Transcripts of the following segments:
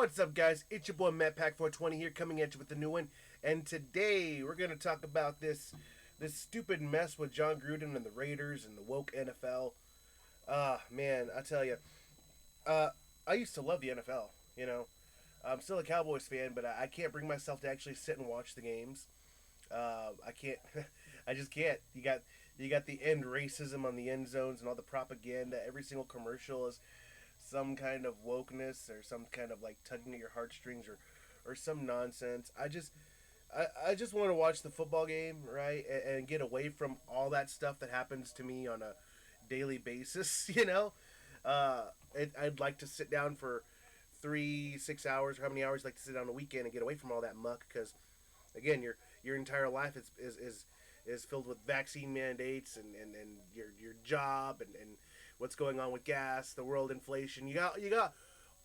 What's up, guys? It's your boy Matt Pack 420 here, coming at you with the new one. And today we're gonna talk about this stupid mess with Jon Gruden and the Raiders and the woke NFL. Man, I tell you, I used to love the NFL. I'm still a Cowboys fan, but I can't bring myself to actually sit and watch the games. I can't. I just can't. You got the end racism on the end zones and all the propaganda. Every single commercial is some kind of wokeness or some kind of like tugging at your heartstrings or some nonsense. I just want to watch the football game, right, and get away from all that stuff that happens to me on a daily basis. I'd like to sit down for 6 hours or how many hours you like to sit down on a weekend and get away from all that muck, because again, your entire life is filled with vaccine mandates and your job and what's going on with gas, the world inflation. You got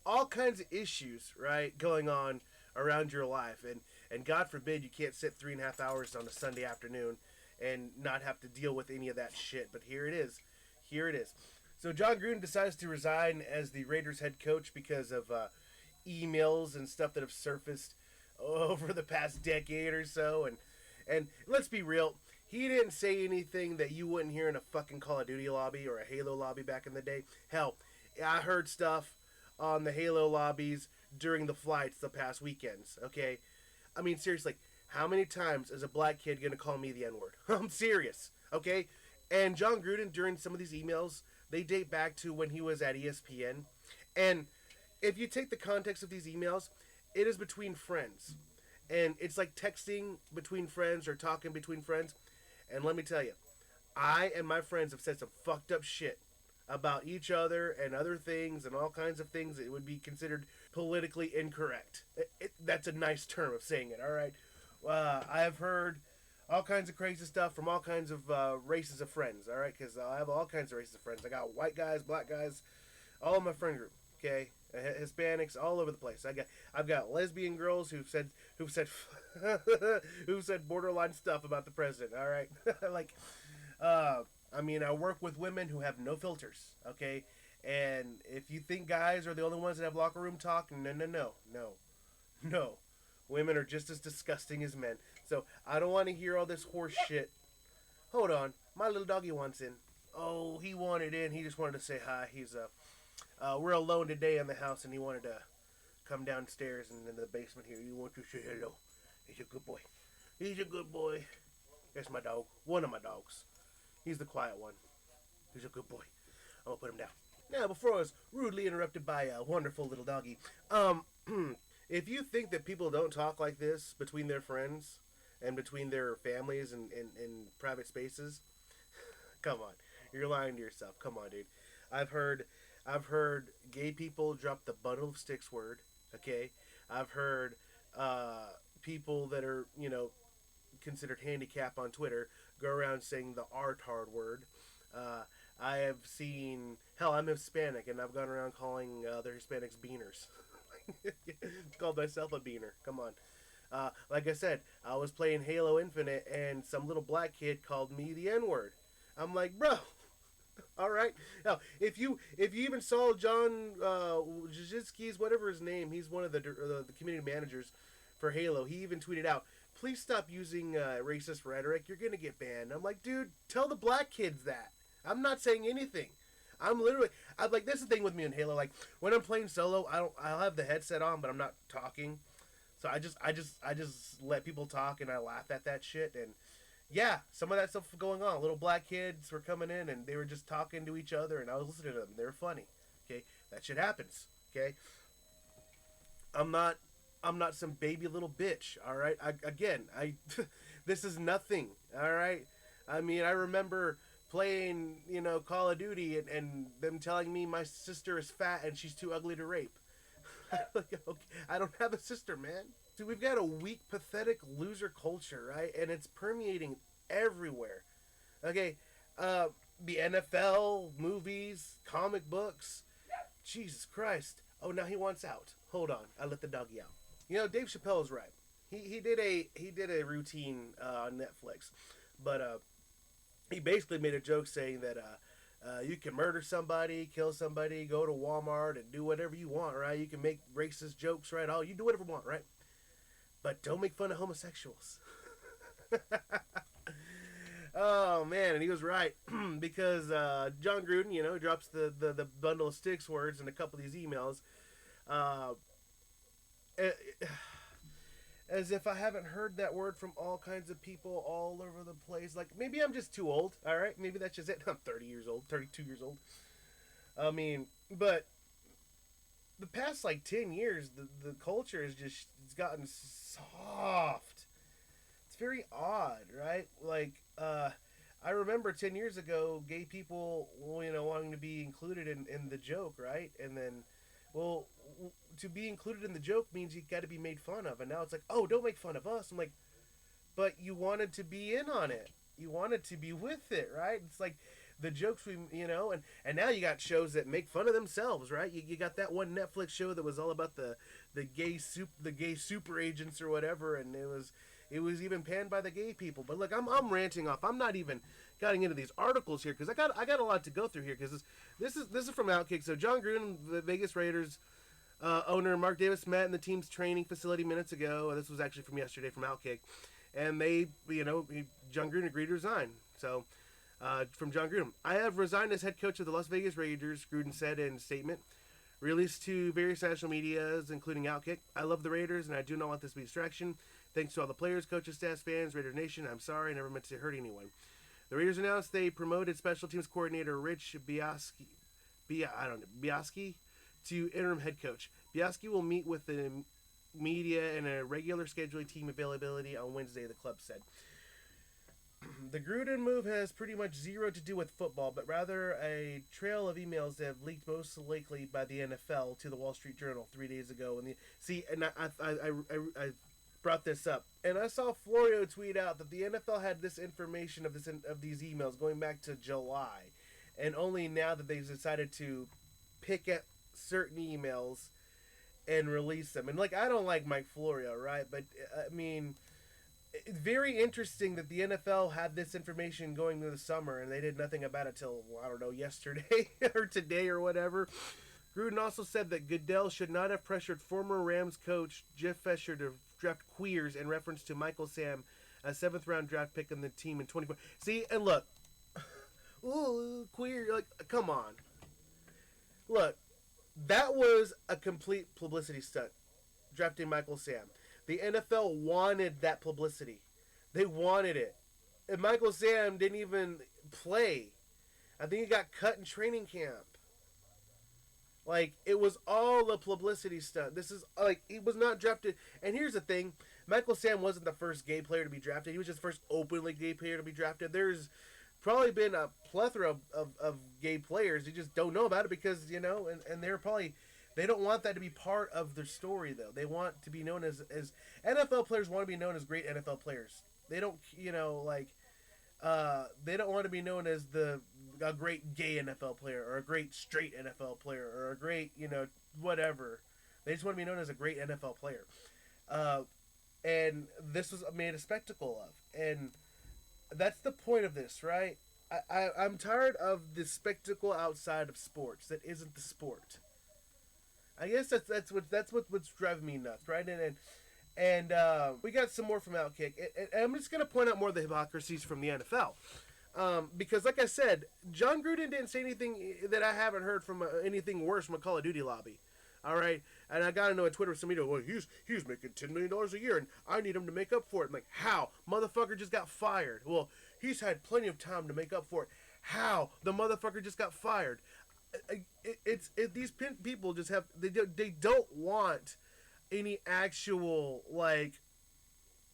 all kinds of issues, right, going on around your life, and God forbid you can't sit 3.5 hours on a Sunday afternoon and not have to deal with any of that shit. But here it is. So Jon Gruden decides to resign as the Raiders head coach because of emails and stuff that have surfaced over the past decade or so. And let's be real, he didn't say anything that you wouldn't hear in a fucking Call of Duty lobby or a Halo lobby back in the day. Hell, I heard stuff on the Halo lobbies during the flights the past weekends, okay? I mean, seriously, how many times is a black kid going to call me the N-word? I'm serious, okay? And Jon Gruden, during some of these emails, they date back to when he was at ESPN. And if you take the context of these emails, it is between friends. And it's like texting between friends or talking between friends. And let me tell you, I and my friends have said some fucked up shit about each other and other things and all kinds of things that would be considered politically incorrect. That's a nice term of saying it, all right? I have heard all kinds of crazy stuff from all kinds of races of friends, all right? Because I have all kinds of races of friends. I got white guys, black guys, all in my friend group, okay? Hispanics all over the place. I've got lesbian girls who've said who've said borderline stuff about the president. All right, I mean, I work with women who have no filters. Okay, and if you think guys are the only ones that have locker room talk, no. Women are just as disgusting as men. So I don't want to hear all this horse shit. Hold on, my little doggy wants in. Oh, he wanted in. He just wanted to say hi. We're alone today in the house, and he wanted to come downstairs and into the basement here. He wants to say hello. He's a good boy. That's my dog. One of my dogs. He's the quiet one. He's a good boy. I'm gonna put him down. Now, before I was rudely interrupted by a wonderful little doggy, if you think that people don't talk like this between their friends and between their families and in private spaces, come on. You're lying to yourself. Come on, dude. I've heard gay people drop the bundle of sticks word, okay? I've heard people that are, considered handicap on Twitter go around saying the R-tard word. I have seen, hell, I'm Hispanic, and I've gone around calling other Hispanics beaners. Called myself a beaner. Come on. Like I said, I was playing Halo Infinite, and some little black kid called me the N-word. I'm like, bro, all right. Now, if you even saw John Jazinski's, whatever his name, he's one of the community managers for Halo. He even tweeted out, "Please stop using racist rhetoric. You're gonna get banned." I'm like, dude, tell the black kids that. I'm not saying anything. I'm like, that's the thing with me in Halo. Like, when I'm playing solo, I'll have the headset on, but I'm not talking. So I just let people talk, and I laugh at that shit. And yeah, some of that stuff was going on. Little black kids were coming in, and they were just talking to each other, and I was listening to them. They were funny. Okay, that shit happens. Okay, I'm not some baby little bitch. All right, this is nothing. All right, I mean, I remember playing, Call of Duty, and them telling me my sister is fat and she's too ugly to rape. Like, okay, I don't have a sister, man. See, we've got a weak, pathetic loser culture, right? And it's permeating everywhere. Okay, the NFL, movies, comic books. Jesus Christ. Oh, now he wants out. Hold on, I let the doggy out. Dave Chappelle's right. He did a routine on Netflix, but he basically made a joke saying that You can murder somebody, kill somebody, go to Walmart and do whatever you want, right? You can make racist jokes, right? You do whatever you want, right? But don't make fun of homosexuals. Oh man, and he was right because Jon Gruden, drops the bundle of sticks words in a couple of these emails, uh, as if I haven't heard that word from all kinds of people all over the place. Like maybe I'm just too old. All right, maybe that's just it. I'm 30 years old, 32 years old. I mean, but the past like 10 years, the culture has just it's gotten soft. It's very odd, right? Like, I remember 10 years ago, gay people, wanting to be included in the joke, right? And then, well, to be included in the joke means you got to be made fun of. And now it's like, oh, don't make fun of us. I'm like, but you wanted to be in on it. You wanted to be with it, right? It's like the jokes and now you got shows that make fun of themselves, right? You got that one Netflix show that was all about the gay super agents or whatever, and it was even panned by the gay people. But look, I'm ranting off. I'm not even getting into these articles here because I got a lot to go through here because this is from Outkick. So Jon Gruden, the Vegas Raiders owner Mark Davis met in the team's training facility minutes ago. This was actually from yesterday from Outkick, and Jon Gruden agreed to resign. So. From Jon Gruden, I have resigned as head coach of the Las Vegas Raiders, Gruden said in a statement released to various national medias, including Outkick. I love the Raiders, and I do not want this to be a distraction. Thanks to all the players, coaches, staff, fans, Raider Nation. I'm sorry, I never meant to hurt anyone. The Raiders announced they promoted special teams coordinator Rich Biaski to interim head coach. Biaski will meet with the media in a regular scheduling team availability on Wednesday, the club said. The Gruden move has pretty much zero to do with football, but rather a trail of emails that have leaked most likely by the NFL to the Wall Street Journal 3 days ago. And I brought this up, and I saw Florio tweet out that the NFL had this information of these emails going back to July, and only now that they've decided to pick at certain emails and release them. And I don't like Mike Florio, right? But I mean, very interesting that the NFL had this information going through the summer and they did nothing about it till, I don't know, yesterday or today or whatever. Gruden also said that Goodell should not have pressured former Rams coach Jeff Fisher to draft queers in reference to Michael Sam, a 7th round draft pick on the team in 24. See, and look, ooh, queer, come on. Look, that was a complete publicity stunt, drafting Michael Sam. The NFL wanted that publicity. They wanted it. And Michael Sam didn't even play. I think he got cut in training camp. It was all a publicity stunt. This is, he was not drafted. And here's the thing. Michael Sam wasn't the first gay player to be drafted. He was just the first openly gay player to be drafted. There's probably been a plethora of gay players. You just don't know about it because, and they're probably... They don't want that to be part of their story, though. They want to be known as NFL players want to be known as great NFL players. They don't, they don't want to be known as a great gay NFL player or a great straight NFL player or a great, whatever. They just want to be known as a great NFL player. And this was made a spectacle of. And that's the point of this, right? I'm tired of the spectacle outside of sports that isn't the sport. I guess that's what's driving me nuts, right? And we got some more from Outkick. And I'm just gonna point out more of the hypocrisies from the NFL, because like I said, Jon Gruden didn't say anything that I haven't heard from anything worse from a Call of Duty lobby. All right, and I got to know on Twitter somebody, well, he's making $10 million a year, and I need him to make up for it. I'm like, how? Motherfucker just got fired. Well, he's had plenty of time to make up for it. How? The motherfucker just got fired. These people just have they don't want any actual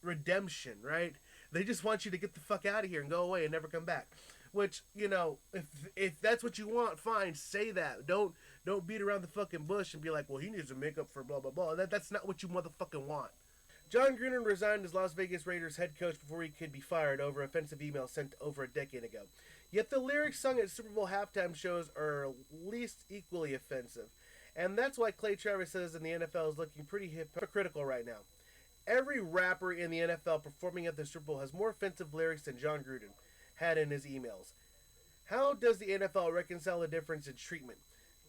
redemption, right? They just want you to get the fuck out of here and go away and never come back. Which, if that's what you want, fine, say that. Don't beat around the fucking bush and be like, well, he needs to make up for blah blah blah. That's not what you motherfucking want. Jon Gruden resigned as Las Vegas Raiders head coach before he could be fired over offensive emails sent over a decade ago. Yet the lyrics sung at Super Bowl halftime shows are at least equally offensive. And that's why Clay Travis says in the NFL is looking pretty hypocritical right now. Every rapper in the NFL performing at the Super Bowl has more offensive lyrics than Jon Gruden had in his emails. How does the NFL reconcile the difference in treatment?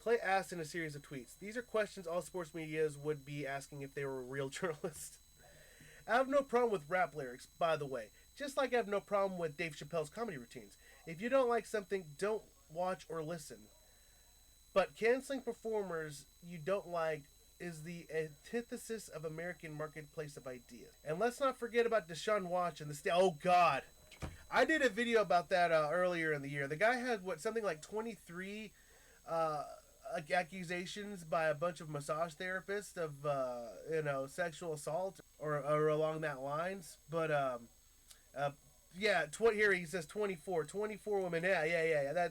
Clay asked in a series of tweets. These are questions all sports medias would be asking if they were real journalists. I have no problem with rap lyrics, by the way. Just like I have no problem with Dave Chappelle's comedy routines. If you don't like something, don't watch or listen. But canceling performers you don't like is the antithesis of American marketplace of ideas. And let's not forget about Deshaun Watson. Oh God, I did a video about that earlier in the year. The guy had something like 23 accusations by a bunch of massage therapists of sexual assault or along that lines. But yeah, here he says 24 women. Yeah.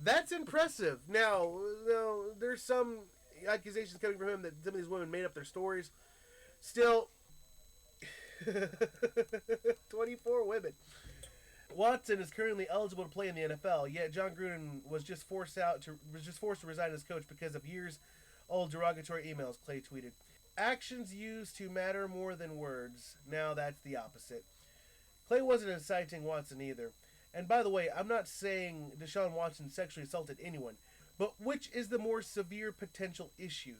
That's impressive. Now, there's some accusations coming from him that some of these women made up their stories. Still, 24 women. Watson is currently eligible to play in the NFL, yet Jon Gruden was just forced to resign as coach because of years-old derogatory emails, Clay tweeted. Actions used to matter more than words. Now that's the opposite. Clay wasn't inciting Watson either. And by the way, I'm not saying Deshaun Watson sexually assaulted anyone, but which is the more severe potential issue?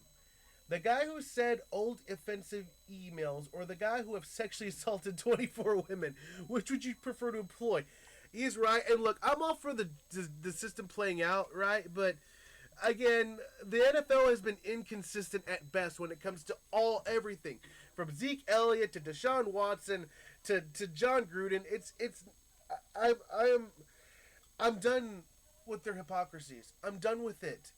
The guy who said old offensive emails or the guy who have sexually assaulted 24 women? Which would you prefer to employ? He's right. And look, I'm all for the system playing out, right? But again, the NFL has been inconsistent at best when it comes to everything. From Zeke Elliott to Deshaun Watson to Jon Gruden. I'm done with their hypocrisies. I'm done with it.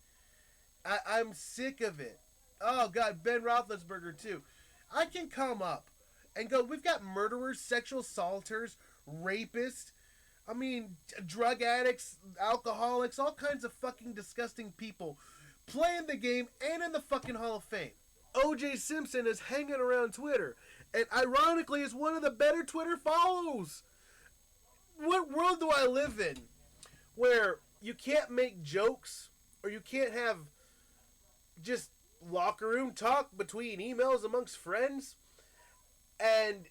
I'm sick of it. Oh, God, Ben Roethlisberger, too. I can come up and go, we've got murderers, sexual assaulters, rapists, drug addicts, alcoholics, all kinds of fucking disgusting people playing the game and in the fucking Hall of Fame. O.J. Simpson is hanging around Twitter and ironically is one of the better Twitter follows. What world do I live in where you can't make jokes or you can't have just locker room talk between emails amongst friends, and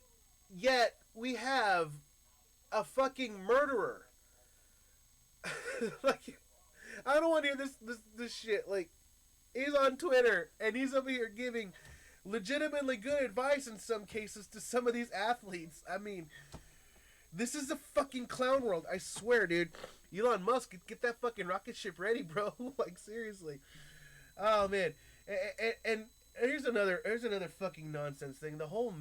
yet we have a fucking murderer? Like, I don't want to hear this shit. Like, he's on Twitter and he's over here giving legitimately good advice in some cases to some of these athletes. This is a fucking clown world. I swear, dude. Elon Musk, get that fucking rocket ship ready, bro. Like, seriously. Oh, man. And here's another fucking nonsense thing. The whole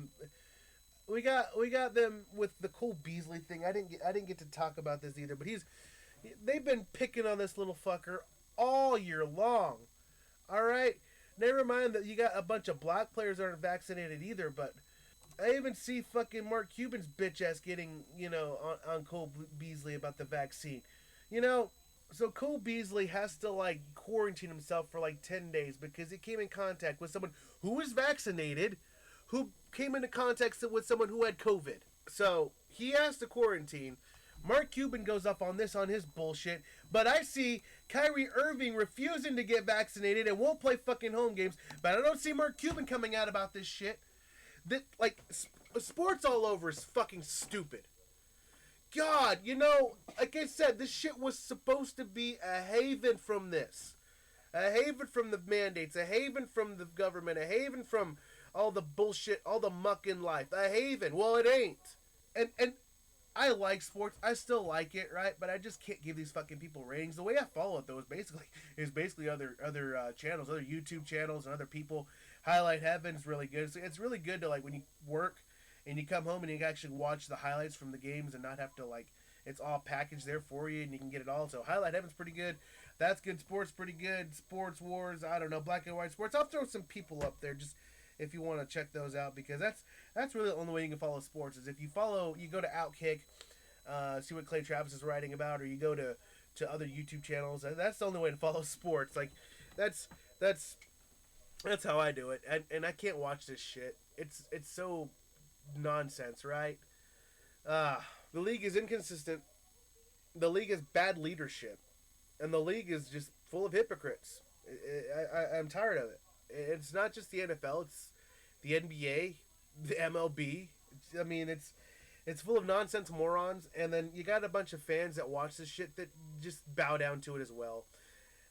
we got them with the Cole Beasley thing. I didn't get to talk about this either, but they've been picking on this little fucker all year long. All right, never mind that you got a bunch of black players that aren't vaccinated either. But I even see fucking Mark Cuban's bitch ass getting on Cole Beasley about the vaccine. So Cole Beasley has to quarantine himself for 10 days because he came in contact with someone who was vaccinated, who came into contact with someone who had COVID. So he has to quarantine. Mark Cuban goes up on his bullshit, but I see Kyrie Irving refusing to get vaccinated and won't play fucking home games, but I don't see Mark Cuban coming out about this shit. Sports all over is fucking stupid. God, like I said, this shit was supposed to be a haven from this. A haven from the mandates, a haven from the government, a haven from all the bullshit, all the muck in life. A haven. Well, it ain't. And I like sports. I still like it, right? But I just can't give these fucking people ratings. The way I follow it, though, is basically other channels, other YouTube channels, and other people. Highlight Heaven's really good. It's really good to, when you work and you come home and you can actually watch the highlights from the games and not have to, it's all packaged there for you and you can get it all. So Highlight Heaven's pretty good. That's Good Sports pretty good. Sports Wars, I don't know, Black and White Sports. I'll throw some people up there just if you want to check those out, because that's really the only way you can follow sports is if you go to Outkick, see what Clay Travis is writing about, or you go to other YouTube channels. That's the only way to follow sports. That's how I do it. And I can't watch this shit. It's so nonsense, right? The league is inconsistent. The league is bad leadership. And the league is just full of hypocrites. I'm tired of it. It's not just the NFL. It's the NBA, the MLB. It's full of nonsense morons, and then you got a bunch of fans that watch this shit that just bow down to it as well.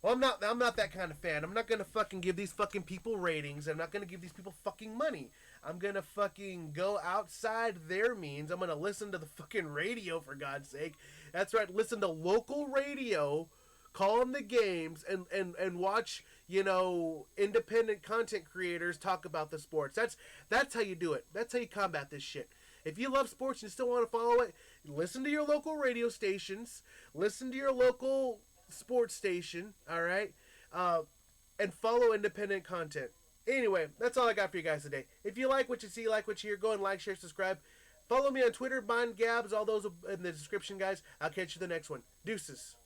Well, I'm not that kind of fan. I'm not gonna fucking give these fucking people ratings. I'm not gonna give these people fucking money. I'm gonna fucking go outside their means. I'm gonna listen to the fucking radio, for God's sake. That's right, listen to local radio, call in the games, and watch, you know, independent content creators talk about the sports. That's how you do it. That's how you combat this shit. If you love sports and you still want to follow it, listen to your local radio stations, listen to your local sports station, all right, and follow independent content. Anyway, that's all I got for you guys today. If you like what you see, like what you hear, go and like, share, subscribe. Follow me on Twitter, mine, Gabs, all those in the description, guys. I'll catch you the next one. Deuces.